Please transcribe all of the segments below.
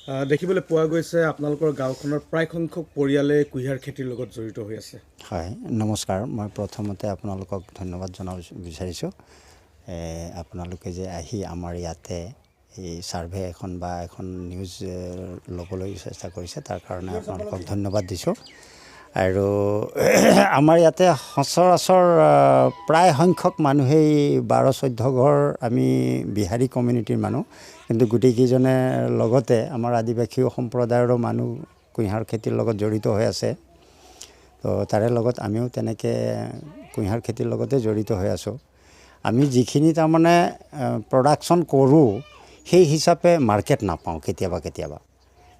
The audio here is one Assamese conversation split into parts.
দেখিবলৈ পোৱা গৈছে আপোনালোকৰ গাঁওখনৰ প্ৰায় সংখ্যক পৰিয়ালে কুঁহিয়াৰ খেতিৰ লগত জড়িত হৈ আছে। হয়, নমস্কাৰ। মই প্ৰথমতে আপোনালোকক ধন্যবাদ জনাব বিচাৰিছোঁ। আপোনালোকে যে আহি আমাৰ ইয়াতে এই ছাৰ্ভে এখন বা এখন নিউজ ল'বলৈ চেষ্টা কৰিছে, তাৰ কাৰণে আপোনালোকক ধন্যবাদ দিছোঁ। আৰু আমাৰ ইয়াতে সচৰাচৰ প্ৰায় সংখ্যক মানুহেই 12-14 ঘৰ আমি বিহাৰী কমিউনিটিৰ মানুহ, কিন্তু গোটেইকেইজনে লগতে আমাৰ আদিবাসী সম্প্ৰদায়ৰো মানুহ কুঁহিয়াৰ খেতিৰ লগত জড়িত হৈ আছে। তো তাৰে লগত আমিও তেনেকৈ কুঁহিয়াৰ খেতিৰ লগতে জড়িত হৈ আছোঁ। আমি যিখিনি তাৰমানে প্ৰডাকশ্যন কৰোঁ সেই হিচাপে মাৰ্কেট নাপাওঁ কেতিয়াবা।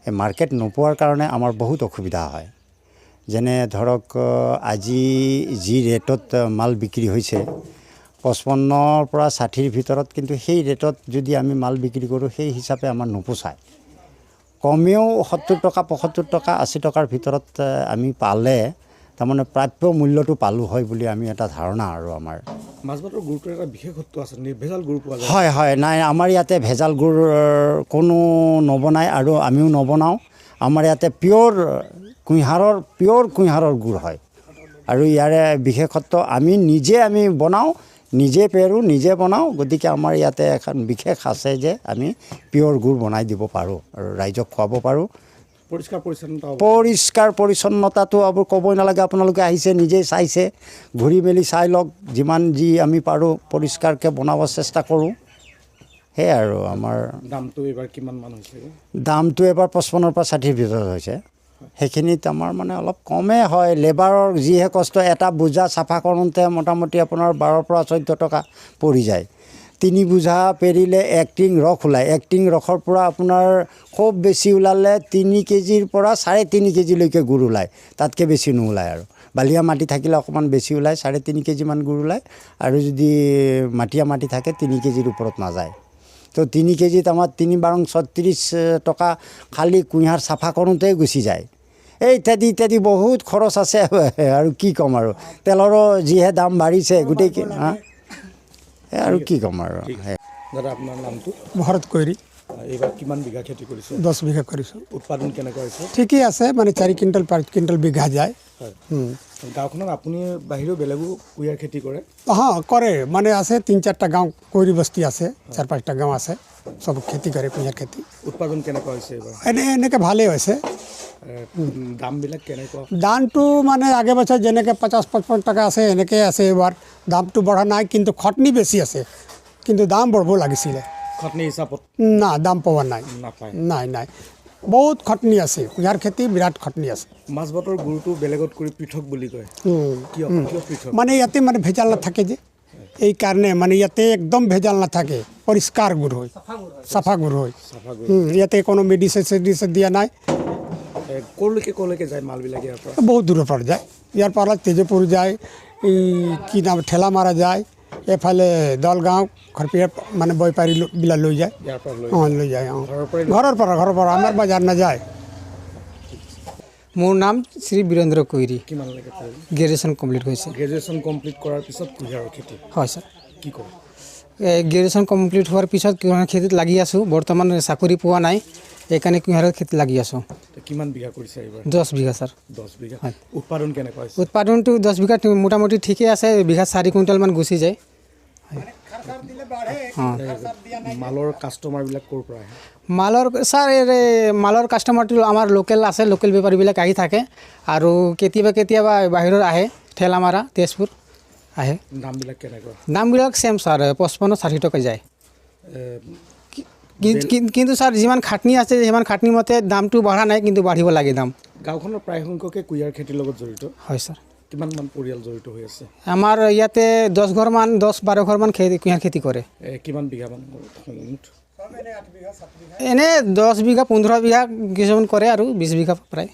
সেই মাৰ্কেট নোপোৱাৰ কাৰণে আমাৰ বহুত অসুবিধা হয়। যেনে ধৰক আজি যি ৰেটত মাল বিক্ৰী হৈছে 55-ৰ পৰা 60-ৰ ভিতৰত, কিন্তু সেই ৰেটত যদি আমি মাল বিক্ৰী কৰোঁ সেই হিচাপে আমাৰ নোপোচায়। কমেও 70 টকা, 75 টকা, 80 টকাৰ ভিতৰত আমি পালে তাৰমানে প্ৰাপ্য মূল্যটো পালোঁ হয় বুলি আমি এটা ধাৰণা। আৰু আমাৰ মাছভাতৰ গুড়টোৰ এটা বিশেষত্ব আছে, ভেজাল গুড় পোৱা যায়। হয়, নাই, আমাৰ ইয়াতে ভেজাল গুড় কোনো নবনায় আৰু আমিও নবনাওঁ। আমাৰ ইয়াতে পিয়'ৰ কুঁহিয়াৰৰ গুড় হয়। আৰু ইয়াৰে বিশেষত্ব আমি বনাওঁ, নিজে পেৰোঁ, নিজে বনাওঁ। গতিকে আমাৰ ইয়াতে এখন বিশেষ আছে যে আমি পিয়'ৰ গুড় বনাই দিব পাৰোঁ আৰু ৰাইজক খুৱাব পাৰোঁ। পৰিষ্কাৰ পৰিচ্ছন্নতাটো আৰু ক'বই নালাগে। আপোনালোকে আহিছে, নিজেই চাইছে, ঘূৰি মেলি চাই লওক। যিমান যি আমি পাৰোঁ পৰিষ্কাৰকৈ বনাব চেষ্টা কৰোঁ। সেয়াই আৰু আমাৰ দামটো এইবাৰ কিমান মান হৈছে? দামটো এবাৰ 55-ৰ পৰা 60-ৰ ভিতৰত হৈছে। সেইখিনিত আমাৰ মানে অলপ কমেই হয়। লেবাৰৰ যিহে কষ্ট, এটা বোজা চাফা কৰোঁতে মোটামুটি আপোনাৰ 12-ৰ পৰা 14 টকা পৰি যায়। 3 বোজা পেৰিলে 1 টিং ৰস ওলায়। 1 টিং ৰসৰ পৰা আপোনাৰ খুব বেছি ওলালে 3 কেজিৰ পৰা 3.5 কেজিলৈকে গুড় ওলায়, তাতকৈ বেছি নোলায়। আৰু বালিয়া মাটি থাকিলে অকণমান বেছি ওলায়, 3.5 কেজিমান গুড় ওলায়। আৰু যদি মাটিয়া মাটি থাকে 3 কেজিৰ ওপৰত নাযায়। তো 3 কেজিত আমাৰ 3 36 টকা খালি কুঁহিয়াৰ চাফা কৰোঁতেই গুচি যায়। এই ইত্যাদি বহুত খৰচ আছে। আৰু কি ক'ম, আৰু তেলৰো যিহে দাম বাঢ়িছে গোটেই আৰু কি ক'ম আৰু। দাদা, আপোনাৰ নামটো? ভৰত কৈৰী। এইবাৰ কিমান বিঘা খেতি কৰিছে? 10 বিঘা কৰিছোঁ। উৎপাদন কেনেকুৱা হৈছে? ঠিকেই আছে, মানে 4 কুইণ্টেল 5 কুইণ্টেল বিঘা যায়। হয়। গাঁওখনত আপুনি বাহিৰেও বেলেগো কুঁহিয়াৰ খেতি কৰে? কৰে, মানে আছে 3-4টা গাঁও, কৈৰী বস্তি আছে, 4-5টা গাঁও আছে, চব খেতি কৰে কুঁহিয়াৰ খেতি। উৎপাদন কেনেকুৱা হৈছে এইবাৰ? এনেকৈ ভালেই হৈছে। দামবিলাক কেনেকুৱা? দামটো মানে আগে বছৰ যেনেকৈ 50-55 টকা আছে এনেকৈ আছে। এইবাৰ দামটো বঢ়া নাই, কিন্তু খটনি বেছি আছে। কিন্তু দাম বঢ়াব লাগিছিলে। খটনি হিচাপত না, দাম পোৱা নাই। নাই, বহুত খটনি আছে। কুঁহিয়াৰ খেতি বিৰাট খটনি আছে। মাছভাতৰ গুড়টো বেলেগত কৰি পৃথক বুলি কয়, কিয় পৃথক? মানে ইয়াতে মানে ভেজাল নাথাকে যে, এই কাৰণে মানে ইয়াতে একদম ভেজাল নাথাকে, পৰিষ্কাৰ গুড় হয়, চাফা গুড় হয়। ইয়াতে কোনো মেডিচিন দিয়া নাই। ক'লৈকে যায় মালবিলাক ইয়াৰ পৰা? বহুত দূৰৰ পৰা যায়। ইয়াৰ পৰা তেজপুৰ যায়, এই কি নাম ঠেলামাৰা যায়, এফালে দলগাঁও, খৰপিয়া মানে বেপাৰীবিলাক লৈ যায়। লৈ যায় ঘৰৰ পৰা আমাৰ বজাৰ নাযায়। মোৰ নাম শ্ৰী বীৰেন্দ্ৰ কৈৰী। কিমানলৈকে কৰিলে? গ্ৰেজুৱেশ্যন কমপ্লিট হৈছে। গ্ৰেজুৱেশ্যন কমপ্লিট কৰাৰ পিছত কুঁহিয়াৰৰ খেতি? হয় ছাৰ। কি কৰে? গ্ৰেজুৱেশ্যন কমপ্লিট হোৱাৰ পিছত কুঁহিয়াৰ খেতিত লাগি আছোঁ। বৰ্তমান চাকৰি পোৱা নাই, সেইকাৰণে কুঁহিয়াৰৰ খেতিত লাগি আছোঁ। কিমান বিঘা কৰিছে এইবাৰ? 10 বিঘা ছাৰ। 10 বিঘা। হয়। উৎপাদন কেনেকুৱা হৈছে? উৎপাদনটো 10 বিঘাত মোটামুটি ঠিকেই আছে। বিঘাত 4 কুইণ্টেলমান গুচি যায়। মালৰ কাষ্টমাৰবিলাক ক'ৰ পৰা আহে? মালৰ কাষ্টমাৰটো আমাৰ লোকেল আছে, লোকেল বেপাৰীবিলাক আহি থাকে। আৰু কেতিয়াবা বাহিৰৰ আহে, ঠেলামাৰা, তেজপুৰ আহে। দামবিলাক কেনেকুৱা? দামবিলাক ছেম ছাৰ, 55-60 টকা যায়। কিন্তু ছাৰ যিমান খাটনি আছে সিমান খাটনি মতে দামটো বঢ়া নাই, কিন্তু বাঢ়িব লাগে দাম। গাঁওখনৰ প্ৰায় সংখ্যকে কুঁহিয়াৰ খেতিৰ লগত জড়িত? হয় ছাৰ। কিমানমান পৰিয়াল জড়িত হৈ আছে? আমাৰ ইয়াতে 10-12 ঘৰমান কুঁহিয়াৰ খেতি কৰে। কিমান বিঘামান? এনে 10 বিঘা 15 বিঘা কিছুমান কৰে আৰু 20 বিঘা প্ৰায়।